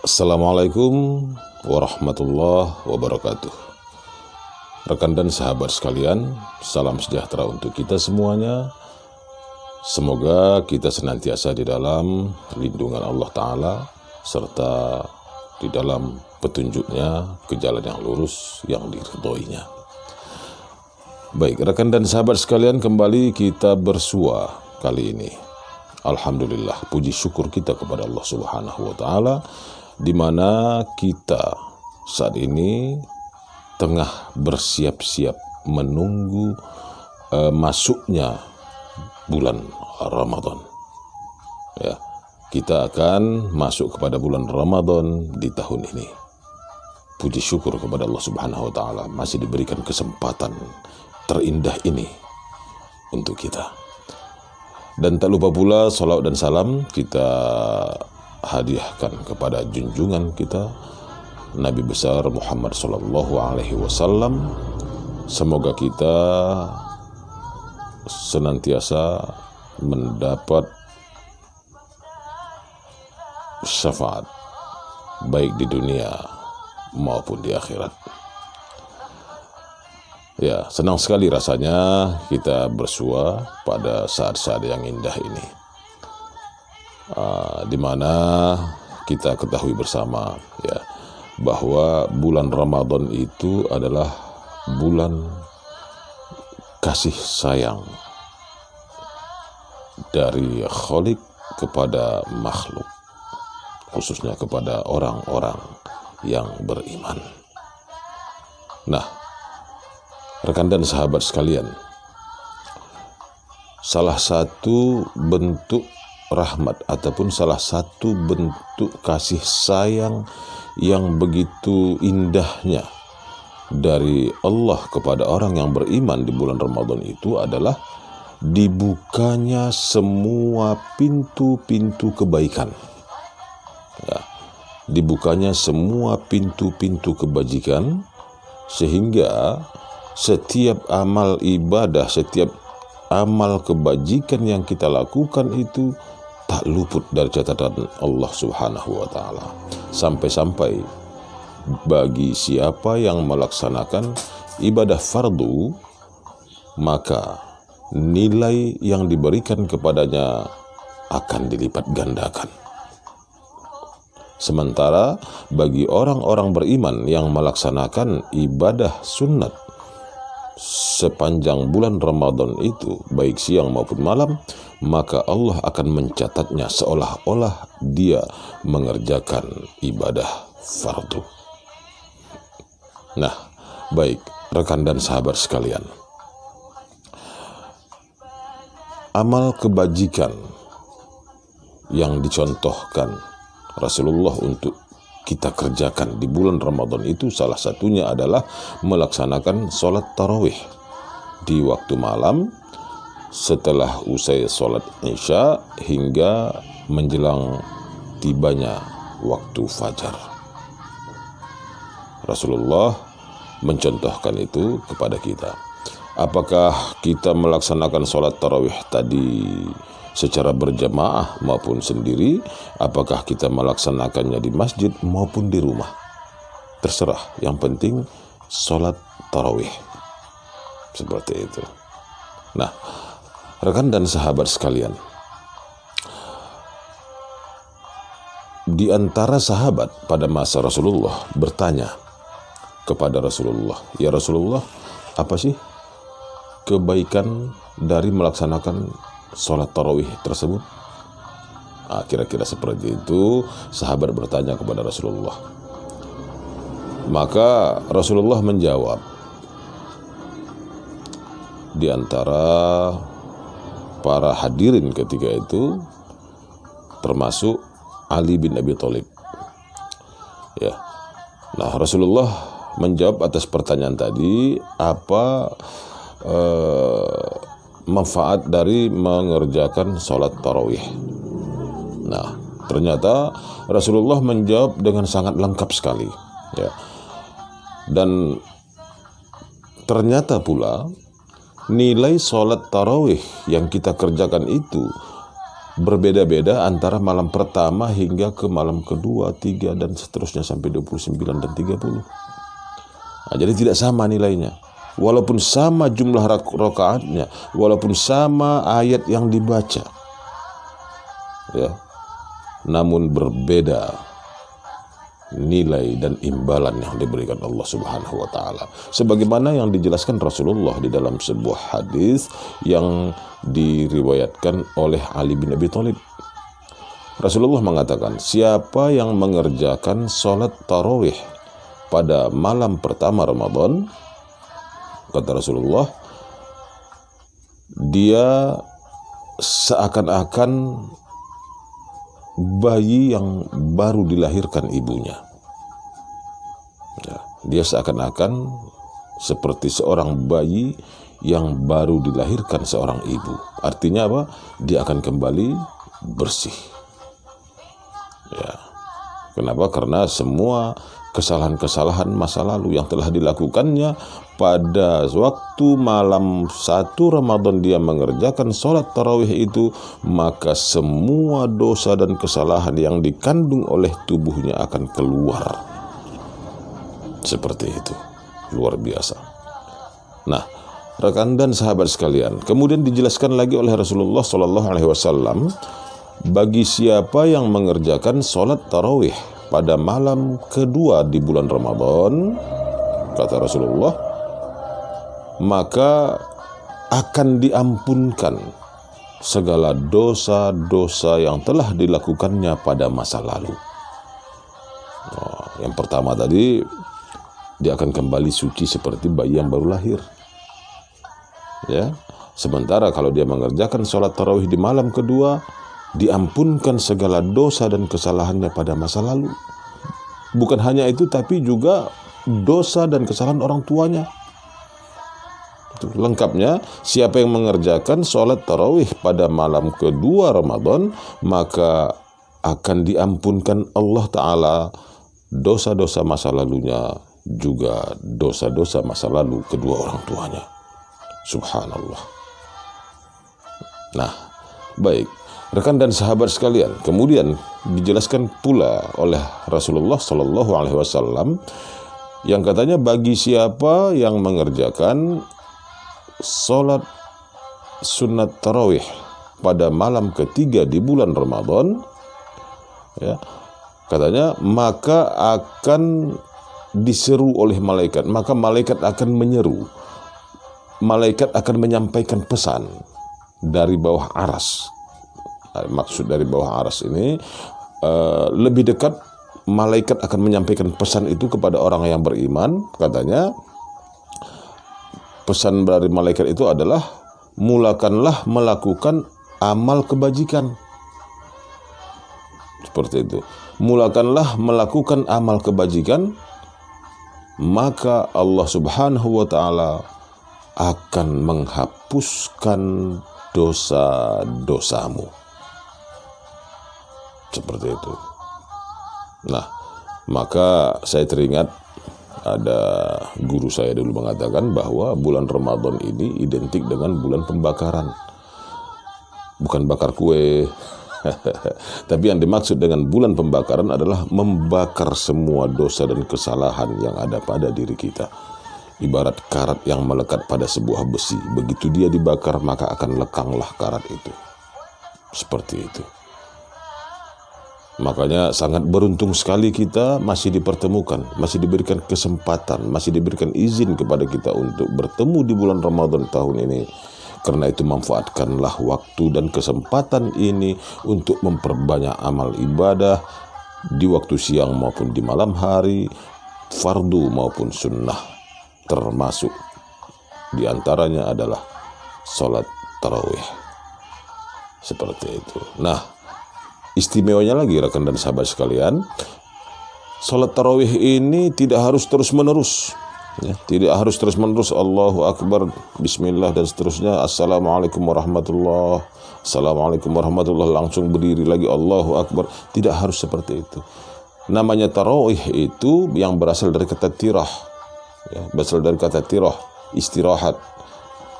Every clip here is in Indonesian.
Assalamualaikum warahmatullahi wabarakatuh. Rekan dan sahabat sekalian, salam sejahtera untuk kita semuanya. Semoga kita senantiasa di dalam lindungan Allah Ta'ala serta di dalam petunjuknya ke jalan yang lurus yang diridhoinya. Baik, rekan dan sahabat sekalian, kembali kita bersua kali ini. Alhamdulillah, puji syukur kita kepada Allah Subhanahu wa Ta'ala, di mana kita saat ini tengah bersiap-siap menunggu masuknya bulan Ramadan. Ya, kita akan masuk kepada bulan Ramadan di tahun ini. Puji syukur kepada Allah Subhanahu wa Ta'ala masih diberikan kesempatan terindah ini untuk kita. Dan tak lupa pula salawat dan salam kita hadiahkan kepada junjungan kita Nabi besar Muhammad sallallahu alaihi wasallam. Semoga kita senantiasa mendapat syafaat baik di dunia maupun di akhirat. Ya, senang sekali rasanya kita bersua pada saat-saat yang indah ini, di mana kita ketahui bersama ya bahwa bulan Ramadan itu adalah bulan kasih sayang dari Khalik kepada makhluk, khususnya kepada orang-orang yang beriman. Nah, rekan dan sahabat sekalian, salah satu bentuk rahmat ataupun salah satu bentuk kasih sayang yang begitu indahnya dari Allah kepada orang yang beriman di bulan Ramadan itu adalah dibukanya semua pintu-pintu kebaikan. Ya, dibukanya semua pintu-pintu kebajikan, sehingga setiap amal ibadah, setiap amal kebajikan yang kita lakukan itu tak luput dari catatan Allah Subhanahu wa Ta'ala. Sampai-sampai bagi siapa yang melaksanakan ibadah fardu, maka nilai yang diberikan kepadanya akan dilipat gandakan. Sementara bagi orang-orang beriman yang melaksanakan ibadah sunnat sepanjang bulan Ramadan itu, baik siang maupun malam, maka Allah akan mencatatnya seolah-olah dia mengerjakan ibadah fardu. Nah, baik rekan dan sahabat sekalian, amal kebajikan yang dicontohkan Rasulullah untuk kita kerjakan di bulan Ramadan itu salah satunya adalah melaksanakan sholat tarawih di waktu malam setelah usai sholat isya hingga menjelang tibanya waktu fajar. Rasulullah mencontohkan itu kepada kita. Apakah kita melaksanakan sholat tarawih tadi secara berjamaah maupun sendiri, apakah kita melaksanakannya di masjid maupun di rumah, terserah, yang penting sholat tarawih seperti itu. Nah, rekan dan sahabat sekalian, di antara sahabat pada masa Rasulullah bertanya kepada Rasulullah, "Ya Rasulullah, apa sih kebaikan dari melaksanakan sholat tarawih tersebut?" Kira-kira seperti itu sahabat bertanya kepada Rasulullah. Maka Rasulullah menjawab, di antara para hadirin ketika itu termasuk Ali bin Abi Thalib. Ya. Nah, Rasulullah menjawab atas pertanyaan tadi, apa manfaat dari mengerjakan sholat tarawih. Nah, ternyata Rasulullah menjawab dengan sangat lengkap sekali, ya. Dan ternyata pula nilai sholat tarawih yang kita kerjakan itu berbeda-beda antara malam pertama hingga ke malam kedua, 3 dan seterusnya sampai 29 dan 30. Nah, jadi tidak sama nilainya. Walaupun sama jumlah rakaatnya, walaupun sama ayat yang dibaca, ya, namun berbeda nilai dan imbalan yang diberikan Allah Subhanahu wa taala. Sebagaimana yang dijelaskan Rasulullah di dalam sebuah hadis yang diriwayatkan oleh Ali bin Abi Thalib. Rasulullah mengatakan, siapa yang mengerjakan sholat tarawih pada malam pertama Ramadan, kata Rasulullah, dia seakan-akan bayi yang baru dilahirkan ibunya. Ya, dia seakan-akan seperti seorang bayi yang baru dilahirkan seorang ibu. Artinya apa? Dia akan kembali bersih. Ya. Kenapa? Karena semua kesalahan-kesalahan masa lalu yang telah dilakukannya pada waktu malam 1 Ramadan dia mengerjakan sholat tarawih itu, maka semua dosa dan kesalahan yang dikandung oleh tubuhnya akan keluar. Seperti itu. Luar biasa. Nah, rekan dan sahabat sekalian, kemudian dijelaskan lagi oleh Rasulullah SAW, bagi siapa yang mengerjakan sholat tarawih pada malam kedua di bulan Ramadan, kata Rasulullah, maka akan diampunkan segala dosa-dosa yang telah dilakukannya pada masa lalu. Yang pertama tadi, dia akan kembali suci seperti bayi yang baru lahir. Ya, sementara kalau dia mengerjakan sholat tarawih di malam kedua, diampunkan segala dosa dan kesalahannya pada masa lalu. Bukan hanya itu, tapi juga dosa dan kesalahan orang tuanya. Itu lengkapnya, siapa yang mengerjakan sholat tarawih pada malam kedua Ramadan, maka akan diampunkan Allah Ta'ala dosa-dosa masa lalunya, juga dosa-dosa masa lalu kedua orang tuanya. Subhanallah. Nah, baik. Rekan dan sahabat sekalian, kemudian dijelaskan pula oleh Rasulullah SAW yang katanya bagi siapa yang mengerjakan sholat sunat tarawih pada malam ketiga di bulan Ramadan, ya, katanya maka akan diseru oleh malaikat, maka malaikat akan menyeru, malaikat akan menyampaikan pesan dari bawah aras. Maksud dari bawah aras ini lebih dekat, malaikat akan menyampaikan pesan itu kepada orang yang beriman. Katanya pesan dari malaikat itu adalah mulakanlah melakukan amal kebajikan. Seperti itu. Mulakanlah melakukan amal kebajikan, maka Allah Subhanahu wa taala akan menghapuskan dosa-dosamu. Seperti itu. Nah, maka saya teringat ada guru saya dulu mengatakan bahwa bulan Ramadan ini identik dengan bulan pembakaran. Bukan bakar kue. Tapi yang dimaksud dengan bulan pembakaran adalah membakar semua dosa dan kesalahan yang ada pada diri kita. Ibarat karat yang melekat pada sebuah besi. Begitu dia dibakar, maka akan lekanglah karat itu. Seperti itu. Makanya sangat beruntung sekali kita masih dipertemukan, masih diberikan kesempatan, masih diberikan izin kepada kita untuk bertemu di bulan Ramadan tahun ini. Karena itu manfaatkanlah waktu dan kesempatan ini untuk memperbanyak amal ibadah di waktu siang maupun di malam hari, fardu maupun sunnah. Termasuk di antaranya adalah sholat tarawih. Seperti itu. Nah, istimewanya lagi rekan dan sahabat sekalian, sholat tarawih ini tidak harus terus-menerus. Ya, tidak harus terus-menerus Allahu Akbar, Bismillah dan seterusnya, Assalamualaikum warahmatullahi, Assalamualaikum warahmatullahi, langsung berdiri lagi Allahu Akbar. Tidak harus seperti itu. Namanya tarawih itu yang berasal dari kata tirah, ya, berasal dari kata tirah, istirahat,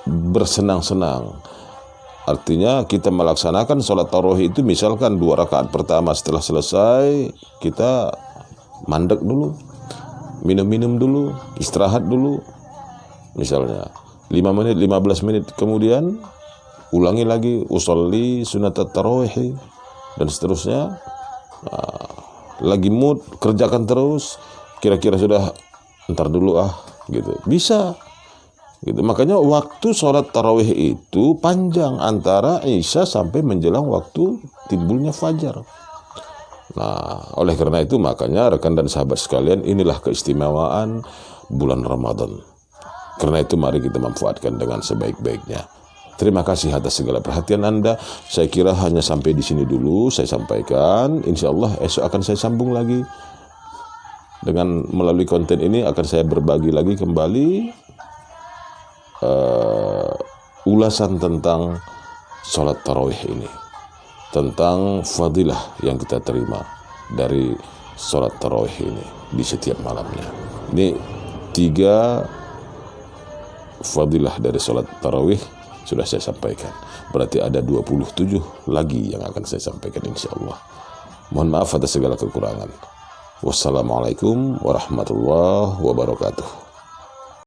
bersenang-senang. Artinya kita melaksanakan sholat tarawih itu misalkan 2 rakaat pertama setelah selesai kita mandek dulu, minum-minum dulu, istirahat dulu. Misalnya 5 menit, 15 menit kemudian ulangi lagi usolli sunat tarawih dan seterusnya. Lagi mood kerjakan terus, kira-kira sudah ntar dulu gitu. Bisa gitu. Makanya waktu sholat tarawih itu panjang, antara isya sampai menjelang waktu timbulnya fajar. Nah, oleh karena itu makanya rekan dan sahabat sekalian, inilah keistimewaan bulan Ramadan. Karena itu mari kita manfaatkan dengan sebaik-baiknya. Terima kasih atas segala perhatian Anda. Saya kira hanya sampai di sini dulu saya sampaikan. Insya Allah esok akan saya sambung lagi. Dengan melalui konten ini akan saya berbagi lagi kembali ulasan tentang sholat tarawih ini, tentang fadilah yang kita terima dari sholat tarawih ini di setiap malamnya. Ini 3 fadilah dari sholat tarawih sudah saya sampaikan. Berarti ada 27 lagi yang akan saya sampaikan insya Allah. Mohon maaf atas segala kekurangan. Wassalamualaikum warahmatullahi wabarakatuh.